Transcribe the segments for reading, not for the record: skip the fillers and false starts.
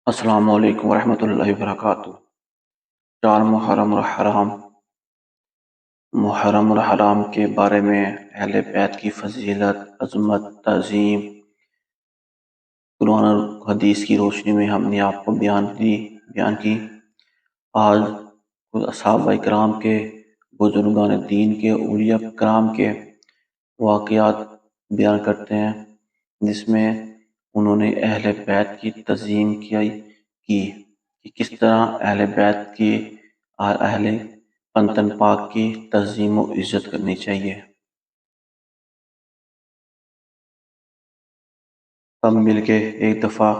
السلام علیکم ورحمۃ اللہ وبرکاتہ۔ چار محرم الحرام کے بارے میں اہل بیت کی فضیلت، عظمت، تعظیم قرآن اور حدیث کی روشنی میں ہم نے آپ کو بیان کی۔ آج صحابہ کرام کے، بزرگان دین کے، اولیاء کرام کے واقعات بیان کرتے ہیں، جس میں انہوں نے اہل بیت کی تعظیم کی کہ کس طرح اہل بیت کی، اہل پنتن پاک کی تعظیم و عزت کرنی چاہیے۔ سب مل کے ایک دفعہ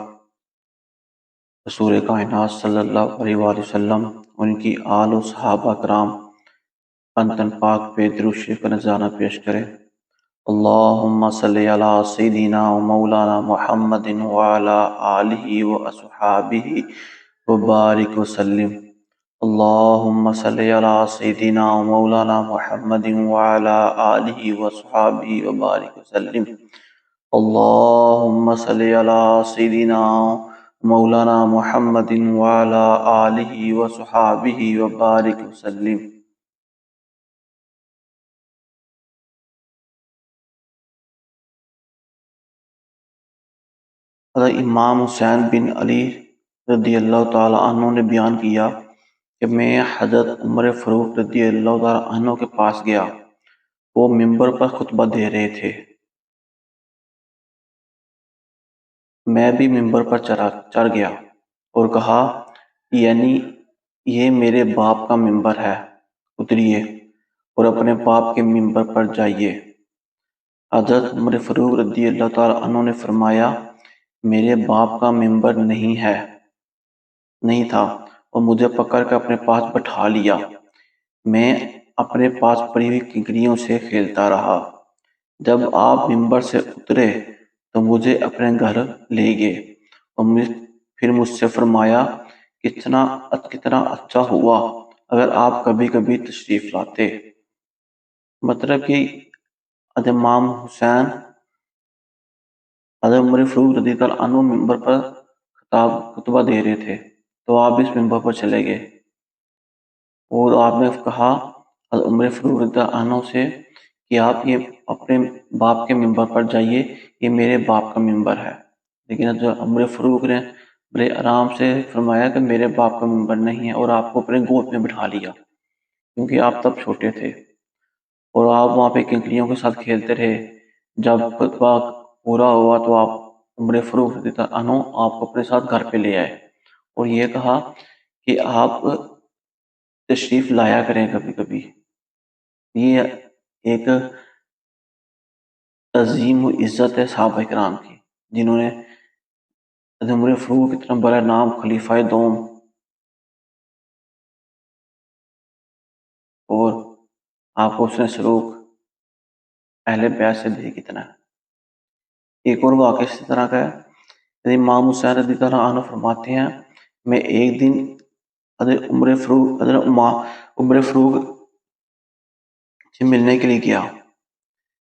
رسول کائنات صلی اللہ علیہ وآلہ وسلم، ان کی آل و صحابہ کرام پنتن پاک پہ درود شریف کا نذرانہ پیش کریں۔ اللہم صلی علی سیدنا و مولانا محمد وعلی آلہ و اصحابہ وبارک وسلم۔ اللہم صلی علی سیدنا و مولانا محمد وعلی آلہ و اصحابہ وبارک وسلم۔ اللہم صلی علی سیدنا مولانا محمد وعلی آلہ و اصحابہ وبارک وسلم۔ حضرت امام حسین بن علی رضی اللہ تعالی عنہ نے بیان کیا کہ میں حضرت عمر فاروق رضی اللہ تعالی عنہ کے پاس گیا، وہ منبر پر خطبہ دے رہے تھے، میں بھی منبر پر چڑھ گیا اور کہا، یعنی یہ میرے باپ کا منبر ہے، اتریے اور اپنے باپ کے منبر پر جائیے۔ حضرت عمر فاروق رضی اللہ تعالی عنہ نے فرمایا، میرے باپ کا منبر نہیں تھا، اور مجھے پکڑ کر اپنے پاس بٹھا لیا۔ میں اپنے پاس پڑی ہوئی کنکریوں سے کھیلتا رہا۔ جب آپ منبر سے اترے تو مجھے اپنے گھر لے گئے اور پھر مجھ سے فرمایا، کتنا اچھا ہوا اگر آپ کبھی کبھی تشریف لاتے۔ مطلب کہ امام حسین حضرت عمر فاروق رضی اللہ عنہ منبر پر خطبہ دے رہے تھے، تو آپ اس منبر پر چلے گئے اور آپ نے کہا حضرت عمر فاروق رضی اللہ عنہ سے کہ آپ یہ اپنے باپ کے منبر پر جائیے، یہ میرے باپ کا منبر ہے۔ لیکن حضرت عمر فاروق نے بڑے آرام سے فرمایا کہ میرے باپ کا منبر نہیں ہے، اور آپ کو اپنے گود میں بٹھا لیا، کیونکہ آپ تب چھوٹے تھے اور آپ وہاں پہ کنکریوں کے ساتھ کھیلتے رہے۔ جب خطبہ پورا ہوا تو آپ عمر فاروق رضی اللہ عنہ آپ کو اپنے ساتھ گھر پہ لے آئے اور یہ کہا کہ آپ تشریف لایا کریں کبھی کبھی۔ یہ ایک تعظیم و عزت ہے صحابہ کرام کی، جنہوں نے حضرت عمر فاروق اتنا بڑا نام، خلیفہ دوم، اور آپ کو حسن سلوک اہل بیت سے دیکھ کتنا ہے۔ ایک اور واقعہ اسی طرح کا ہے۔ امام حسین رضی اللہ عنہ فرماتے ہیں، میں ایک دن حضرت عمر فاروق سے ملنے کے لیے گیا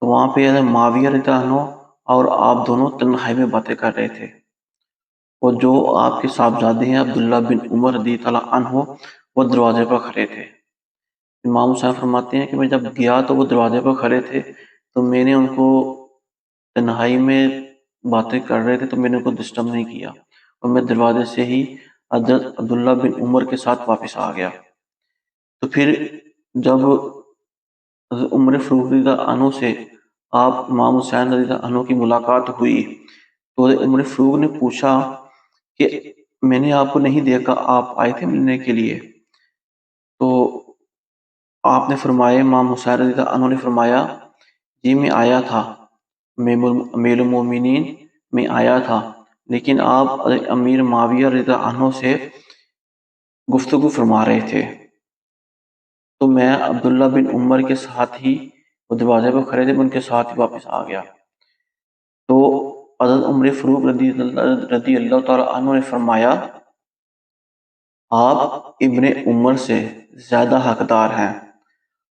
تو وہاں پہ حضرت معاویہ رضی اللہ عنہ اور آپ دونوں تنہائی میں باتیں کر رہے تھے، اور جو آپ کے صاحبزادے ہیں عبداللہ بن عمر رضی اللہ عنہ وہ دروازے پر کھڑے تھے۔ امام حسین فرماتے ہیں کہ میں جب گیا تو وہ دروازے پر کھڑے تھے، تو میں نے ان کو تنہائی میں باتیں کر رہے تھے تو میں نے ان کو ڈسٹرب نہیں کیا، اور میں دروازے سے ہی حضرت عبداللہ بن عمر کے ساتھ واپس آ گیا۔ تو پھر جب حضرت عمر فاروق رضی اللہ عنہ سے آپ امام حسین رضی اللہ عنہ کی ملاقات ہوئی تو حضرت عمر فاروق نے پوچھا کہ میں نے آپ کو نہیں دیکھا، آپ آئے تھے ملنے کے لیے؟ تو آپ نے فرمایا، امام حسین رضی اللہ عنہ نے فرمایا، جی میں آیا تھا، میں امیر المومنین میں آیا تھا، لیکن آپ امیر معاویہ رضی اللہ عنہ سے گفتگو فرما رہے تھے، تو میں عبداللہ بن عمر کے ساتھ ہی، وہ دروازے پر کھڑے تھے، میں ان کے ساتھ ہی واپس آ گیا۔ تو حضرت عمر فاروق رضی اللہ تعالی عنہ نے فرمایا، آپ ابن عمر سے زیادہ حقدار ہیں،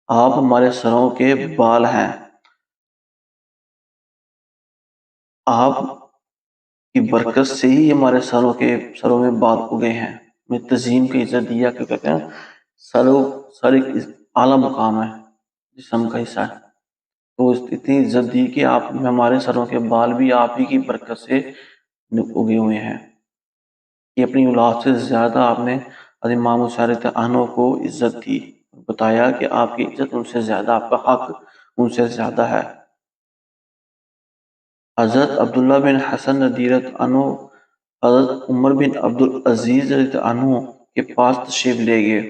آپ ہمارے سروں کے بال ہیں، آپ کی برکت سے ہی ہمارے سروں میں بال اگے ہیں. میں تزیم کی عزت دیا کہ کہتے ہیں سر ایک اعلیٰ مقام ہے، جسم کا حصہ ہے، تو اتنی عزت دی کہ آپ ہمارے سروں کے بال بھی آپ ہی کی برکت سے اگے ہوئے ہیں. کہ اپنی اولاد سے زیادہ آپ نے امام حسین رضی اللہ عنہ کو عزت دی، بتایا کہ آپ کی عزت ان سے زیادہ، آپ کا حق ان سے زیادہ ہے. حضرت عبداللہ بن حسن رضی اللہ عنہ حضرت عمر بن عبدالعزیز رضی اللہ عنہ کے پاس تشریف لے گئے.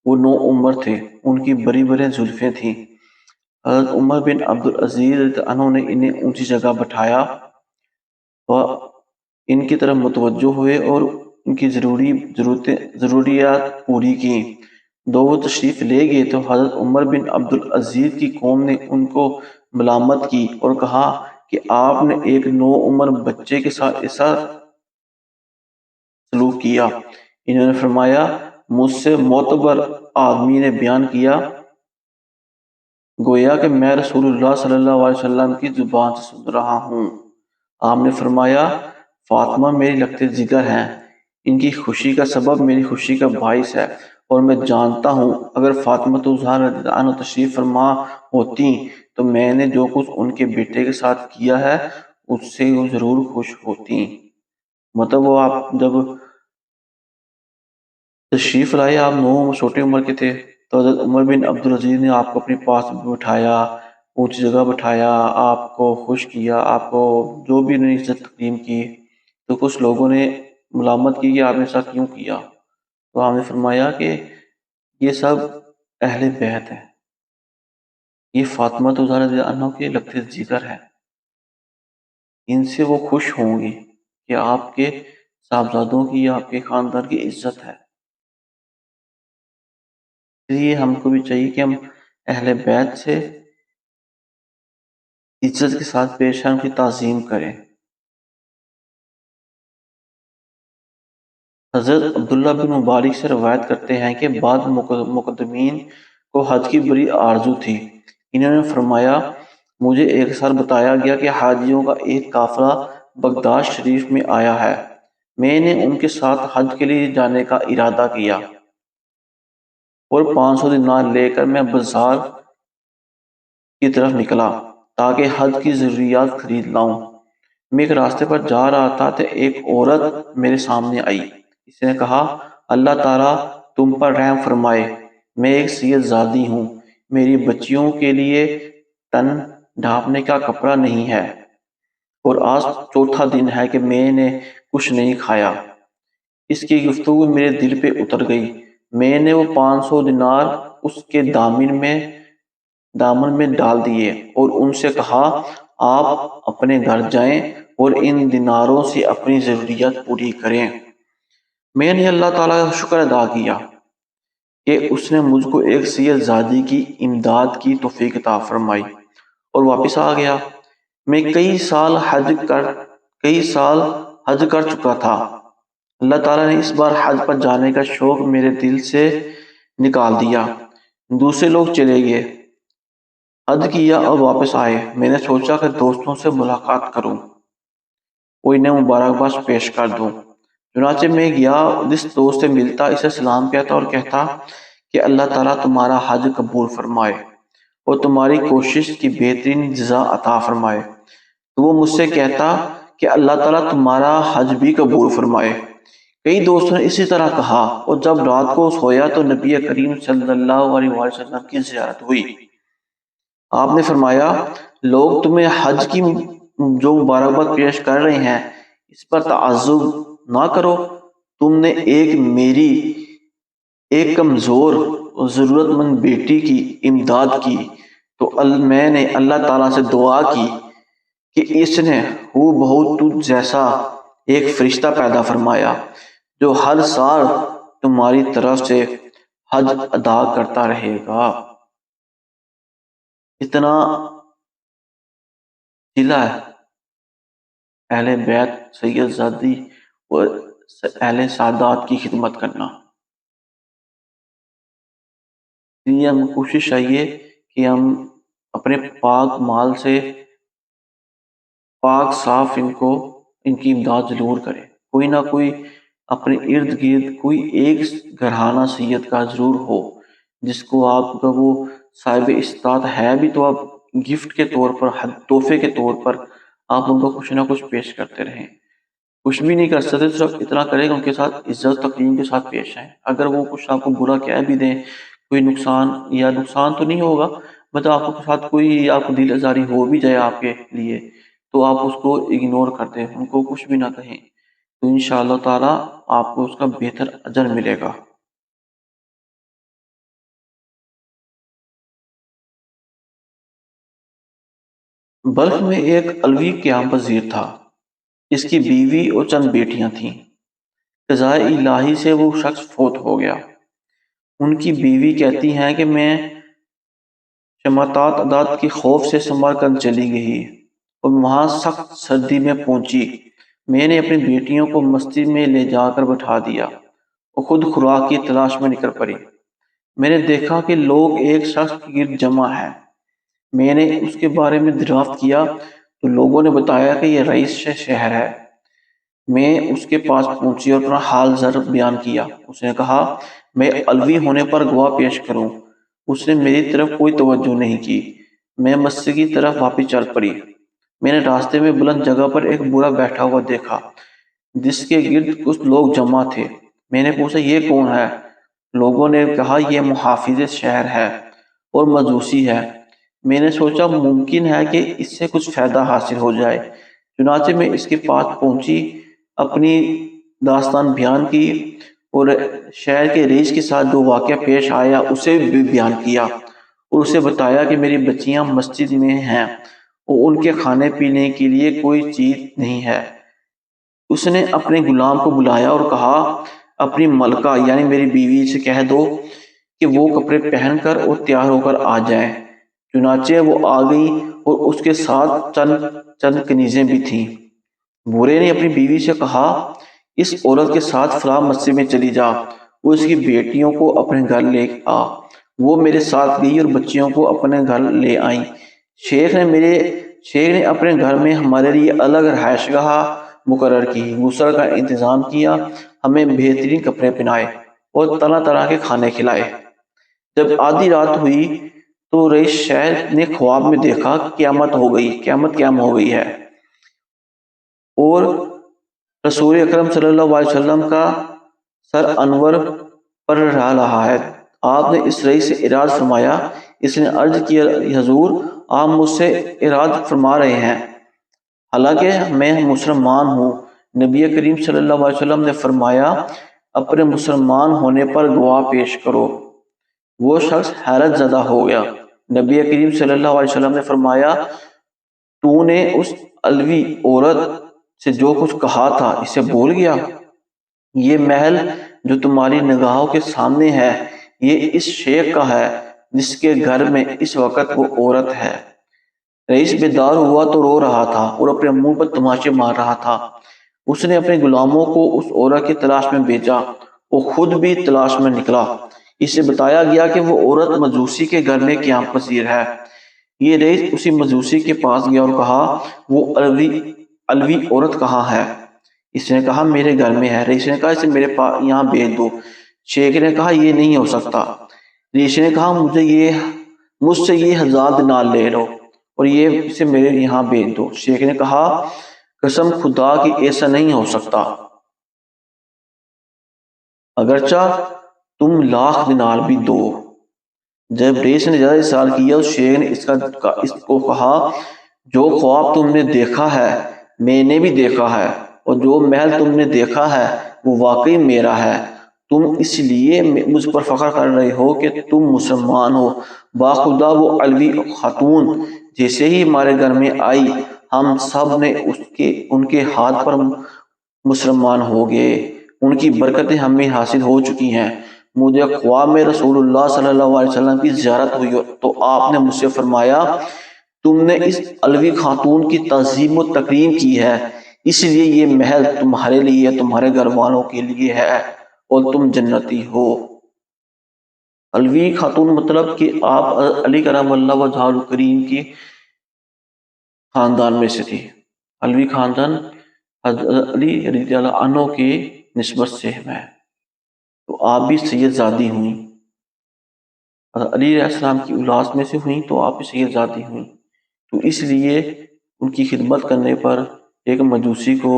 وہ 9 عمر تھے، ان کی بڑی بڑی زلفیں تھیں. حضرت عمر بن عبدالعزیز رضی اللہ عنہ نے انہیں اونچی جگہ بٹھایا اور ان کی طرف متوجہ ہوئے اور ان کی ضروریات پوری کی. وہ تشریف لے گئے تو حضرت عمر بن عبدالعزیز کی قوم نے ان کو ملامت کی اور کہا کہ آپ نے ایک 9 عمر بچے کے ساتھ ایسا سلوک کیا. انہوں نے فرمایا، مجھ سے معتبر آدمی نے بیان کیا، گویا کہ میں رسول اللہ صلی اللہ علیہ وسلم کی زبان سے سن رہا ہوں. آپ نے فرمایا، فاطمہ میری لگتے جگر ہیں، ان کی خوشی کا سبب میری خوشی کا باعث ہے، اور میں جانتا ہوں اگر فاطمہ الزہرا رضی اللہ عنہا تشریف فرما ہوتی تو میں نے جو کچھ ان کے بیٹے کے ساتھ کیا ہے اس سے وہ ضرور خوش ہوتی. مطلب وہ آپ جب تشریف لائے، آپ 9 چھوٹے عمر کے تھے، تو حضرت عمر بن عبدالعزیز نے آپ کو اپنے پاس بٹھایا، اونچی جگہ بٹھایا، آپ کو خوش کیا، آپ کو جو بھی انہوں نے عزت تقدیم کی. تو کچھ لوگوں نے ملامت کی کہ آپ نے ایسا کیوں کیا، تو آپ نے فرمایا کہ یہ سب اہل بیت ہیں، یہ فاطمہ الزہرا رضی اللہ عنہ کے لگتے جگر ہیں، ان سے وہ خوش ہوں گی کہ آپ کے صاحبزادوں کی یا آپ کے خاندان کی عزت ہے. اس لیے ہم کو بھی چاہیے کہ ہم اہل بیت سے عزت کے ساتھ پیش آئیں، ان کی تعظیم کریں. حضرت عبداللہ بن مبارک سے روایت کرتے ہیں کہ بعض مقدمین کو حج کی بڑی آرزو تھی. انہوں نے فرمایا، مجھے ایک سال بتایا گیا کہ حاجیوں کا ایک قافلہ بغداد شریف میں آیا ہے. میں نے ان کے ساتھ حج کے لیے جانے کا ارادہ کیا اور 500 دینار لے کر میں بازار کی طرف نکلا تاکہ حج کی ضروریات خرید لاؤں. میں ایک راستے پر جا رہا تھا تو ایک عورت میرے سامنے آئی. اس نے کہا، اللہ تعالیٰ تم پر رحم فرمائے، میں ایک سید زادی ہوں، میری بچیوں کے لیے تن ڈھانپنے کا کپڑا نہیں ہے اور آج 4تھا دن ہے کہ میں نے کچھ نہیں کھایا. اس کی گفتگو میرے دل پہ اتر گئی. میں نے وہ 500 دینار اس کے دامن میں ڈال دیے اور ان سے کہا، آپ اپنے گھر جائیں اور ان دیناروں سے اپنی ضروریات پوری کریں. میں نے اللہ تعالیٰ کا شکر ادا کیا کہ اس نے مجھ کو ایک سید زادی کی امداد کی توفیق عطا فرمائی اور واپس آ گیا. میں کئی سال حج کر چکا تھا. اللہ تعالیٰ نے اس بار حج پر جانے کا شوق میرے دل سے نکال دیا. دوسرے لوگ چلے گئے، حج کیا اور واپس آئے. میں نے سوچا کہ دوستوں سے ملاقات کروں، کوئی انہیں مبارکباد پیش کر دوں. چنانچہ میں گیا، جس دوست سے ملتا اسے سلام کہتا اور کہتا کہ اللہ تعالیٰ تمہارا حج قبول فرمائے اور تمہاری کوشش کی بہترین جزا عطا فرمائے. تو وہ مجھ سے کہتا کہ اللہ تعالیٰ تمہارا حج بھی قبول فرمائے. کئی دوستوں نے اسی طرح کہا، اور جب رات کو سویا تو نبی کریم صلی اللہ علیہ وسلم کی زیارت ہوئی. آپ نے فرمایا، لوگ تمہیں حج کی جو مبارکباد پیش کر رہے ہیں اس پر تعجب نہ کرو. تم نے میری ایک کمزور اور ضرورت مند بیٹی کی امداد کی تو میں نے اللہ تعالیٰ سے دعا کی کہ اس نے بہت تجھ جیسا ایک فرشتہ پیدا فرمایا جو ہر سال تمہاری طرف سے حج ادا کرتا رہے گا. اتنا ضلع ہے اہل بیت سید زادی اور اہل سادات کی خدمت کرنا. یہ ہم کوشش چاہیے کہ ہم اپنے پاک مال سے پاک صاف ان کو ان کی امداد ضرور کریں۔ کوئی نہ کوئی اپنے ارد گرد کوئی ایک گھرانہ سید کا ضرور ہو جس کو آپ کا وہ صاحب استطاعت ہے بھی تو آپ گفٹ کے طور پر، تحفے کے طور پر آپ ان کو کچھ نہ کچھ پیش کرتے رہیں۔ کچھ بھی نہیں کر سکتے، صرف اتنا کریں کہ ان کے ساتھ عزت تقریم کے ساتھ پیش آئیں۔ اگر وہ کچھ آپ کو برا کہہ بھی دیں، کوئی نقصان یا نقصان تو نہیں ہوگا، مطلب آپ کے ساتھ کوئی آپ کو دل آزاری ہو بھی جائے آپ کے لیے، تو آپ اس کو اگنور کر دیں، ان کو کچھ بھی نہ کہیں، تو انشاءاللہ تعالی آپ کو اس کا بہتر اجر ملے گا۔ بلخ میں ایک علوی قیام پذیر تھا، اس کی بیوی اور چند بیٹیاں تھیں۔ قضائے الہی سے وہ شخص فوت ہو گیا۔ ان کی بیوی کہتی ہیں کہ میں شماتات عداد کے خوف سے سمرقند چلی گئی اور وہاں سخت سردی میں پہنچی۔ میں نے اپنی بیٹیوں کو مسجد میں لے جا کر بٹھا دیا اور خود خوراک کی تلاش میں نکل پڑی۔ میں نے دیکھا کہ لوگ ایک شخص کے گرد جمع ہیں۔ میں نے اس کے بارے میں دریافت کیا تو لوگوں نے بتایا کہ یہ رئیس شہر ہے۔ میں اس کے پاس پہنچی اور اپنا حال زر بیان کیا۔ اس نے کہا میں علوی ہونے پر گواہ پیش کروں۔ اس نے میری طرف کوئی توجہ نہیں کی۔ میں مسجد کی طرف واپس چل پڑی۔ میں نے راستے میں بلند جگہ پر ایک بوڑھا بیٹھا ہوا دیکھا جس کے گرد کچھ لوگ جمع تھے۔ میں نے پوچھا یہ کون ہے؟ لوگوں نے کہا یہ محافظ شہر ہے اور مجوسی ہے۔ میں نے سوچا ممکن ہے کہ اس سے کچھ فائدہ حاصل ہو جائے، چنانچہ میں اس کے پاس پہنچی، اپنی داستان بیان کی اور شہر کے رئیس کے ساتھ جو واقعہ پیش آیا اسے بھی بیان کیا اور اسے بتایا کہ میری بچیاں مسجد میں ہیں اور ان کے کھانے پینے کے لیے کوئی چیز نہیں ہے۔ اس نے اپنے غلام کو بلایا اور کہا اپنی ملکہ یعنی میری بیوی سے کہہ دو کہ وہ کپڑے پہن کر اور تیار ہو کر آ جائیں۔ چنانچہ وہ آ گئی اور اس کے ساتھ چند کنیزیں بھی تھیں۔ بورے نے اپنی بیوی سے کہا اس عورت کے ساتھ فلاں مسجد میں چلی جا اور اس کی بیٹیوں کو اپنے گھر لے آ۔ وہ میرے ساتھ گئی اور بچیوں کو اپنے گھر لے آئیں۔ شیخ نے اپنے گھر میں ہمارے لیے الگ رہائش گاہ مقرر کی، غسل کا انتظام کیا، ہمیں بہترین کپڑے پہنائے اور طرح طرح کے کھانے کھلائے۔ جب آدھی رات ہوئی تو رئیس شہر نے خواب میں دیکھا کہ قیامت قائم ہو گئی ہے اور رسول اکرم صلی اللہ علیہ وسلم کا سر انور پر رہ رہا ہے۔ آپ نے اس رئیس سے اراد فرمایا۔ اس نے عرض کیا حضور آپ مجھ سے اراد فرما رہے ہیں، حالانکہ میں مسلمان ہوں۔ نبی کریم صلی اللہ علیہ وسلم نے فرمایا اپنے مسلمان ہونے پر گواہ پیش کرو۔ وہ شخص حیرت زدہ ہو گیا۔ نبی کریم صلی اللہ علیہ وسلم نے فرمایا تو نے اس علوی عورت سے جو کچھ کہا تھا اسے بھول گیا؟ یہ محل جو تمہاری نگاہوں کے سامنے ہے یہ اس شیخ کا ہے جس کے گھر میں اس وقت وہ عورت ہے۔ رئیس بیدار ہوا تو رو رہا تھا اور اپنے منہ پر تماچے مار رہا تھا۔ اس نے اپنے غلاموں کو اس عورت کی تلاش میں بھیجا اور خود بھی تلاش میں نکلا۔ اسے بتایا گیا کہ وہ عورت مجوسی کے گھر میں قیام پذیر ہے۔ یہ رئیس اسی مجوسی کے پاس گیا اور کہا وہ علوی عورت کہاں ہے؟ اس نے کہا میرے گھر میں ہے۔ رئیس نے کہا اسے میرے پاس یہاں بھیج دو۔ شیخ نے کہا یہ نہیں ہو سکتا۔ رئیس نے کہا مجھ سے یہ 1000 دینار لے لو اور یہ اسے میرے یہاں بھیج دو۔ شیخ نے کہا قسم خدا کی ایسا نہیں ہو سکتا، اگرچہ تم 1,00,000 دینار بھی دو۔ جب رئیس نے زیادہ اصرار کیا تو شیخ نے اس کو کہا جو خواب تم نے دیکھا ہے میں نے بھی دیکھا ہے اور جو محل تم نے دیکھا ہے وہ واقعی میرا ہے۔ تم اس لیے مجھ پر فخر کر رہے ہو کہ تم مسلمان ہو۔ باخدا وہ علوی خاتون جیسے ہی ہمارے گھر میں آئی ہم سب نے ان کے ہاتھ پر مسلمان ہو گئے، ان کی برکتیں ہمیں حاصل ہو چکی ہیں۔ مجھے خواب میں رسول اللہ صلی اللہ علیہ وسلم کی زیارت ہوئی تو آپ نے مجھ سے فرمایا تم نے اس علوی خاتون کی تعظیم و تکریم کی ہے، اس لیے یہ محل تمہارے لیے تمہارے گھر والوں کے لیے ہے اور تم جنتی ہو۔ علوی خاتون مطلب کہ آپ علی کرم اللہ وجہہ الکریم کی خاندان میں سے تھی۔ علوی خاندان حضرت علی رضی اللہ عنہ کی نسبت سے ہے، تو آپ بھی سید زادی ہوئیں، حضرت علی علیہ السلام کی اولاد میں سے ہوئیں تو آپ بھی سید زادی ہوئیں، تو اس لیے ان کی خدمت کرنے پر ایک مجوسی کو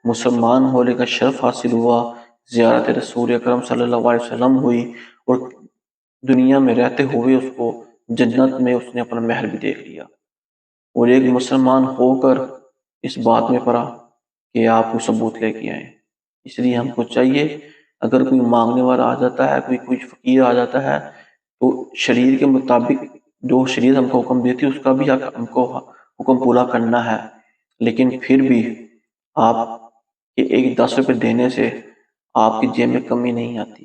مسلمان ہونے کا شرف حاصل ہوا، زیارت رسول اکرم صلی اللہ علیہ وسلم ہوئی، اور دنیا میں رہتے ہوئے اس کو جنت میں اس نے اپنا محل بھی دیکھ لیا، اور ایک مسلمان ہو کر اس بات میں پڑا کہ آپ کو ثبوت لے کے آئیں۔ اس لیے ہم کو چاہیے اگر کوئی مانگنے والا آ جاتا ہے، کوئی فقیر آ جاتا ہے، تو شریعت کے مطابق جو شریعت ہم کو حکم دیتی ہے اس کا بھی ہم کو حکم پورا کرنا ہے، لیکن پھر بھی آپ کے ایک 10 روپے دینے سے آپ کی جیب میں کمی نہیں آتی،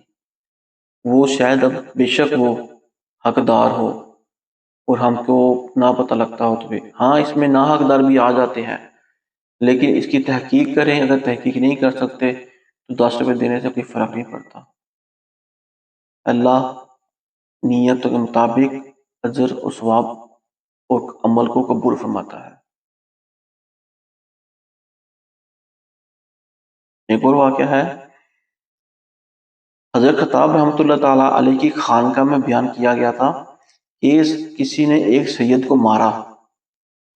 وہ شاید اب بے شک وہ حقدار ہو اور ہم کو نہ پتہ لگتا ہو، تو بھی ہاں اس میں نا حقدار بھی آ جاتے ہیں، لیکن اس کی تحقیق کریں، اگر تحقیق نہیں کر سکتے تو 10 روپے دینے سے کوئی فرق نہیں پڑتا۔ اللہ نیتوں کے مطابق اجر و ثواب اور عمل کو قبول فرماتا ہے۔ ایک اور واقعہ ہے، حضرت خطاب رحمۃ اللہ تعالیٰ علیہ کی خانقاہ میں بیان کیا گیا تھا کہ کسی نے ایک سید کو مارا،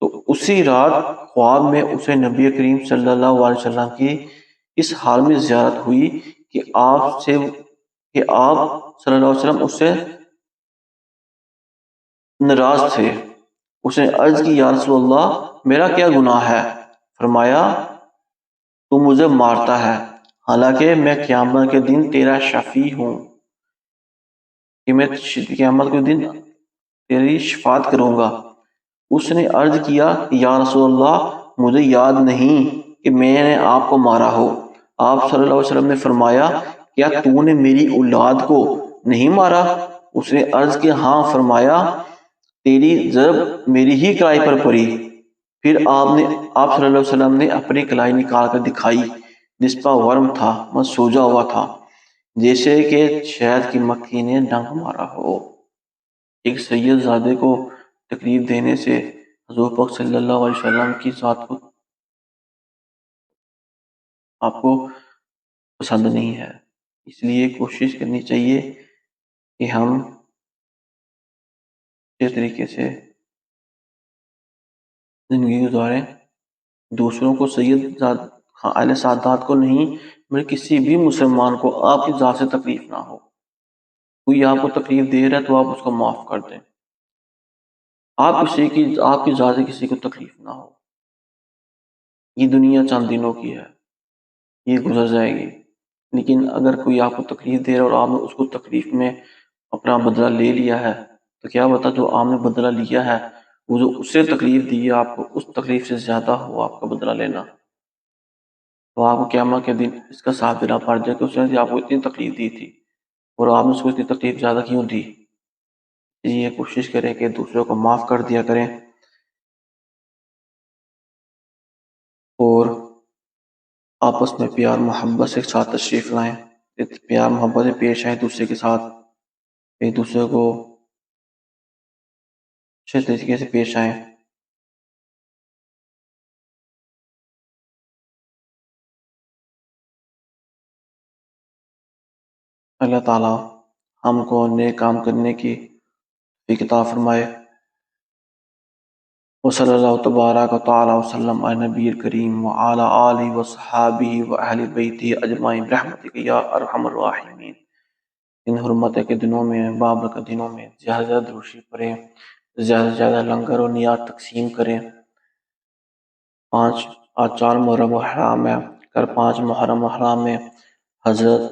تو اسی رات خواب میں اسے نبی کریم صلی اللہ علیہ وسلم کی اس حال میں زیارت ہوئی کہ آپ صلی اللہ علیہ وسلم اس سے ناراض تھے۔ اس نے عرض کی یا رسول اللہ میرا کیا گناہ ہے؟ فرمایا تو مجھے مارتا ہے، حالانکہ میں قیامت کے دن تیرا شفیع ہوں، کہ میں قیامت کے دن تیری شفاعت کروں گا۔ اس نے عرض کیا یا رسول اللہ مجھے یاد نہیں کہ میں نے آپ کو مارا ہو۔ آپ صلی اللہ علیہ وسلم نے فرمایا کیا تو نے میری اولاد کو نہیں مارا؟ اس نے عرض کیا ہاں۔ فرمایا تیری ضرب میری ہی کلائی پر پڑی۔ پھر آپ صلی اللہ علیہ وسلم نے اپنی کلائی نکال کر دکھائی جس پر ورم تھا، میں سوجا ہوا تھا جیسے کہ شہد کی مکھی نے ڈنک مارا ہو۔ ایک سید زادے کو تکلیف دینے سے حضور پاک صلی اللہ علیہ وسلم کی ذات کو آپ کو پسند نہیں ہے، اس لیے کوشش کرنی چاہیے کہ ہم اس طریقے سے زندگی گزاریں، دوسروں کو سید اہل سعادت کو نہیں بلکہ کسی بھی مسلمان کو آپ کی ذات سے تکلیف نہ ہو۔ کوئی آپ کو تکلیف دے رہا ہے تو آپ اس کو معاف کر دیں، آپ کی ذات سے کسی کو تکلیف نہ ہو۔ یہ دنیا چند دنوں کی ہے، یہ گزر جائے گی، لیکن اگر کوئی آپ کو تکلیف دے رہا ہے اور آپ نے اس کو تکلیف میں اپنا بدلہ لے لیا ہے تو کیا بتا جو آپ نے بدلہ لیا ہے وہ جو اس سے تکلیف دی ہے آپ کو، اس تکلیف سے زیادہ ہو آپ کا بدلہ لینا، تو آپ کو قیامت کے دن اس کا ساتھ دینا پڑ جائے کہ اس نے آپ کو اتنی تکلیف دی تھی اور آپ نے اس کو اتنی تکلیف زیادہ کیوں دی۔ یہ کوشش کریں کہ دوسروں کو معاف کر دیا کریں اور آپس میں پیار محبت سے ساتھ تشریف لائیں، پیار محبت سے پیش آئیں دوسرے کے ساتھ، ایک دوسرے کو اچھے طریقے سے پیش آئیں۔ اللہ تعالیٰ ہم کو نیک کام کرنے کی توفیق عطا فرمائے۔ وصلی اللہ تبارک و تعالی وسلم علی نبی کریم وعلی آلہ وصحابہ واہل بیتہ اجمعین برحمتک یا ارحم الراحمین۔ ان حرمت کے دنوں میں، بابرکت دنوں میں زیادہ سے زیادہ درود شریف پڑھیں، زیادہ سے زیادہ لنگر اور نیات تقسیم کریں۔ آج 4 محرم الحرام ہے، کل 5 محرم الحرام میں حضرت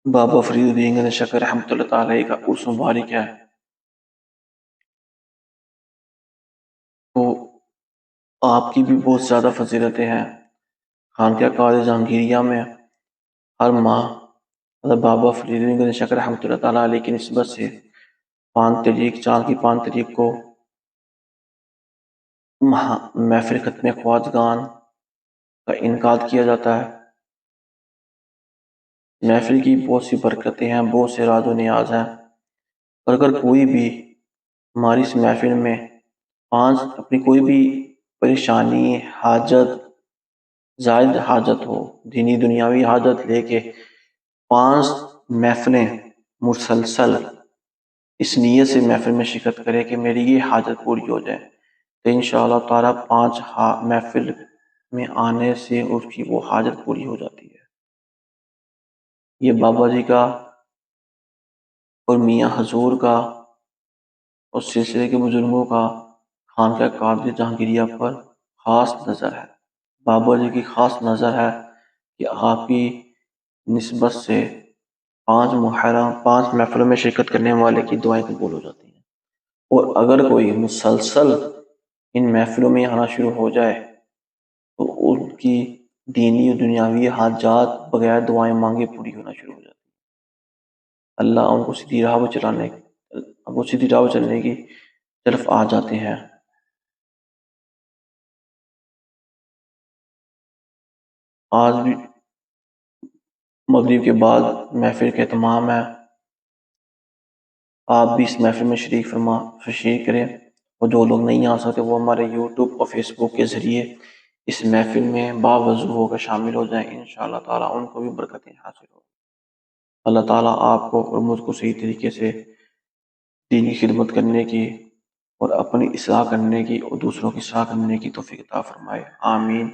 بابا فرید الدین گنج شکر رحمۃ اللہ تعالی کا عرس مبارک ہے، تو آپ کی بھی بہت زیادہ فضیلتیں ہیں۔ خانقاہ قادری جہانگیریہ میں ہر ماہ حضرت بابا فرید الدین گنج شکر رحمۃ اللہ تعالی علیہ کی نسبت سے 5 تاریخ چاند کی 5 تاریخ کو محفل ختم خواجگان کا انعقاد کیا جاتا ہے۔ محفل کی بہت سی برکتیں ہیں، بہت سے راز و نیاز ہیں، اور اگر کوئی بھی ہماری اس محفل میں اپنی کوئی بھی پریشانی، حاجت، زائد حاجت ہو، دینی دنیاوی حاجت لے کے 5 محفلیں مسلسل اس نیت سے محفل میں شرکت کرے کہ میری یہ حاجت پوری ہو جائے، تو انشاءاللہ تعالیٰ 5 محفل میں آنے سے اس کی وہ حاجت پوری ہو جاتی ہے۔ یہ بابا جی کا اور میاں حضور کا اور سلسلے کے بزرگوں کا خانقاہ قادری جہانگیریہ پر خاص نظر ہے۔ بابا جی کی خاص نظر ہے کہ آپ کی نسبت سے 5 محرم 5 محفلوں میں شرکت کرنے والے کی دعائیں قبول ہو جاتی ہیں، اور اگر کوئی مسلسل ان محفلوں میں آنا شروع ہو جائے تو ان کی دینی و دنیاوی حاجات بغیر دعائیں مانگے پوری ہونا شروع ہو جاتی ہیں۔ اللہ ان کو سیدھی راہ پر چلنے کی طرف آ جاتے ہیں۔ آج بھی مغرب کے بعد محفل کا اہتمام ہے، آپ بھی اس محفل میں شریک کریں، اور جو لوگ نہیں آ سکتے وہ ہمارے یوٹیوب اور فیس بک کے ذریعے اس محفل میں باوضو ہو کر شامل ہو جائیں، انشاءاللہ تعالیٰ ان کو بھی برکتیں حاصل ہوں۔ اللہ تعالیٰ آپ کو اور مجھ کو صحیح طریقے سے دینی خدمت کرنے کی اور اپنی اصلاح کرنے کی اور دوسروں کی اصلاح کرنے کی توفیق عطا فرمائے، آمین۔